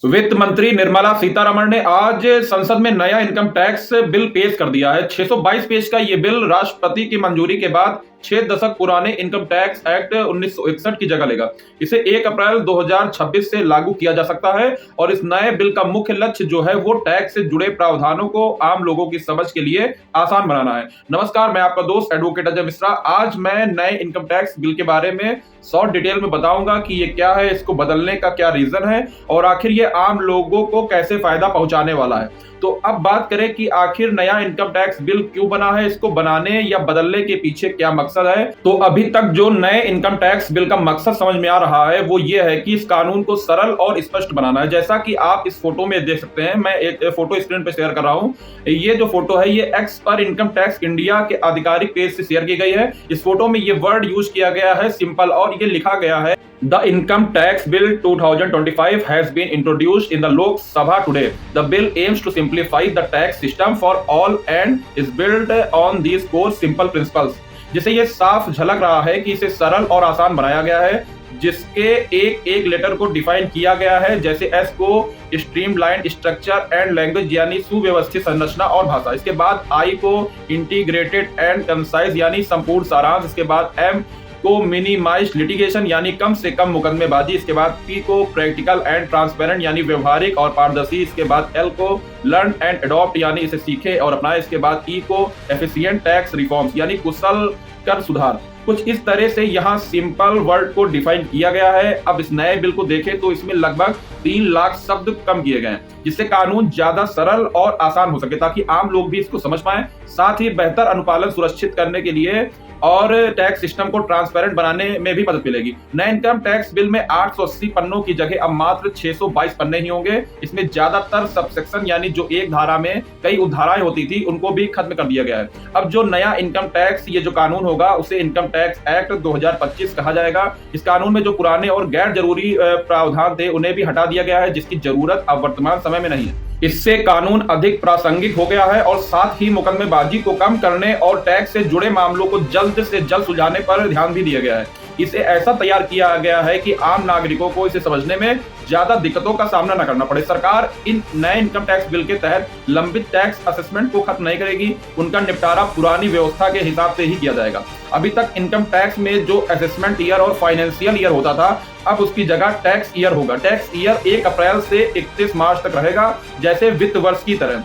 वित्त मंत्री निर्मला सीतारमण ने आज संसद में नया इनकम टैक्स बिल पेश कर दिया है। 622 पेज का ये बिल राष्ट्रपति की मंजूरी के बाद 6 दशक पुराने इनकम टैक्स एक्ट 1961 की जगह लेगा। इसे 1 अप्रैल 2026 से लागू किया जा सकता है और इस नए बिल का मुख्य लक्ष्य जो है वो टैक्स से जुड़े प्रावधानों को आम लोगों की समझ के लिए आसान बनाना है। नमस्कार, मैं आपका दोस्त एडवोकेट अजय मिश्रा। आज मैं नए इनकम टैक्स बिल के बारे में शॉर्ट डिटेल में बताऊंगा कि ये क्या है, इसको बदलने का क्या रीजन है और आखिर ये आम लोगों को कैसे फायदा पहुंचाने वाला है। तो अब बात करें कि आखिर नया इनकम टैक्स बिल क्यों बना है, इसको बनाने या बदलने के पीछे क्या मकसद है। तो अभी तक जो नए इनकम टैक्स बिल का मकसद समझ में आ रहा है वो ये है कि इस कानून को सरल और स्पष्ट बनाना है। जैसा कि आप इस फोटो में देख सकते हैं, मैं एक फोटो स्क्रीन पे शेयर कर रहा हूं। ये जो फोटो है ये एक्स पर इनकम टैक्स इंडिया के आधिकारिक पेज से शेयर की गई है। इस फोटो में ये वर्ड यूज किया गया है सिंपल, और ये लिखा गया है The Income Tax Bill 2025 has been introduced in the Lok Sabha today. The bill aims to simplify the tax system for all and is built on these core simple principles. जिसे ये साफ झलक रहा है कि इसे सरल और आसान बनाया गया है, जिसके एक एक लेटर को डिफाइन किया गया है। जैसे एस को स्ट्रीमलाइन स्ट्रक्चर एंड लैंग्वेज यानी सुव्यवस्थित संरचना और भाषा। इसके बाद आई को इंटीग्रेटेड एंड कंसाइज यानी संपूर्ण सारांश। इसके बाद एम को मिनिमाइज लिटिगेशन यानी कम से कम मुकदमेबाजी। इसके बाद पी को प्रैक्टिकल एंड ट्रांसपेरेंट यानी व्यवहारिक और पारदर्शी। इसके बाद एल को लर्न एंड अडॉप्ट यानी इसे सीखे और अपनाए। इसके बाद ई को एफिशिएंट टैक्स रिफॉर्म्स यानी कुशल कर सुधार। कुछ इस तरह से यहाँ सिंपल वर्ड को डिफाइन किया गया है। अब इस नए बिल को देखें तो इसमें लगभग 3 लाख शब्द कम किए गए हैं, जिससे कानून ज्यादा सरल और आसान हो सके ताकि आम लोग भी इसको समझ पाए। साथ ही बेहतर अनुपालन सुनिश्चित करने के लिए और टैक्स सिस्टम को ट्रांसपेरेंट बनाने में भी मदद मिलेगी। नए इनकम टैक्स बिल में 880 पन्नों की जगह अब मात्र 622 पन्ने ही होंगे। इसमें ज्यादातर सबसेक्शन यानी जो एक धारा में कई उपधाराएं होती थी उनको भी खत्म कर दिया गया है। अब जो नया इनकम टैक्स ये जो कानून होगा उसे इनकम टैक्स एक्ट 2025 कहा जाएगा। इस कानून में जो पुराने और गैर जरूरी प्रावधान थे उन्हें भी हटा दिया गया है, जिसकी जरूरत अब वर्तमान समय में नहीं है। इससे कानून अधिक प्रासंगिक हो गया है और साथ ही मुकदमेबाजी को कम करने और टैक्स से जुड़े मामलों को जल्द से जल्द सुलझाने पर ध्यान भी दिया गया है। इसे ऐसा तैयार किया गया है कि आम नागरिकों को इसे समझने में ज्यादा दिक्कतों का सामना न करना पड़े। सरकार इन नए इनकम टैक्स बिल के तहत लंबित टैक्स असेसमेंट को खत्म नहीं करेगी, उनका निपटारा पुरानी व्यवस्था के हिसाब से ही किया जाएगा। अभी तक इनकम टैक्स में जो असेसमेंट ईयर और फाइनेंशियल ईयर होता था, अब उसकी जगह टैक्स ईयर होगा। टैक्स ईयर 1 अप्रैल से 31 मार्च तक रहेगा, जैसे वित्त वर्ष की तरह।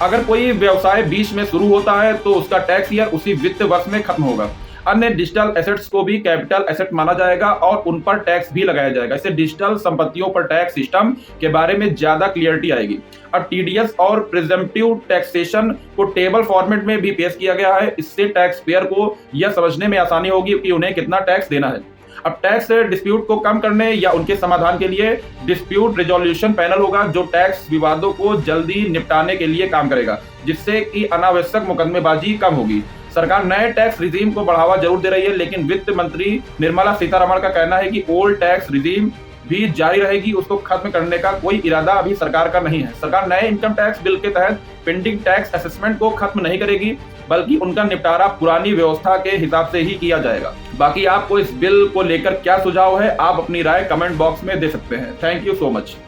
अगर कोई व्यवसाय बीच में शुरू होता है तो उसका टैक्स ईयर उसी वित्त वर्ष में खत्म होगा। अन्य डिजिटल एसेट्स को भी कैपिटल एसेट माना जाएगा और उन पर टैक्स भी लगाया जाएगा। इससे डिजिटल संपत्तियों पर टैक्स सिस्टम के बारे में ज्यादा क्लियरिटी आएगी। अब टीडीएस और प्रिजम्पटिव टैक्सेशन को टेबल फॉर्मेट में भी पेश किया गया है। इससे टैक्स पेयर को यह समझने में आसानी होगी कि उन्हें कितना टैक्स देना है। अब टैक्स डिस्प्यूट को कम करने या उनके समाधान के लिए डिस्प्यूट रेजोल्यूशन पैनल होगा, जो टैक्स विवादों को जल्दी निपटाने के लिए काम करेगा, जिससे कि अनावश्यक मुकदमेबाजी कम होगी। सरकार नए टैक्स रिजीम को बढ़ावा जरूर दे रही है, लेकिन वित्त मंत्री निर्मला सीतारमण का कहना है कि ओल्ड टैक्स रिजीम भी जारी रहेगी, उसको खत्म करने का कोई इरादा अभी सरकार का नहीं है। सरकार नए इनकम टैक्स बिल के तहत पेंडिंग टैक्स असेसमेंट को खत्म नहीं करेगी, बल्कि उनका निपटारा पुरानी व्यवस्था के हिसाब से ही किया जाएगा। बाकी आपको इस बिल को लेकर क्या सुझाव है, आप अपनी राय कमेंट बॉक्स में दे सकते हैं। Thank you so much.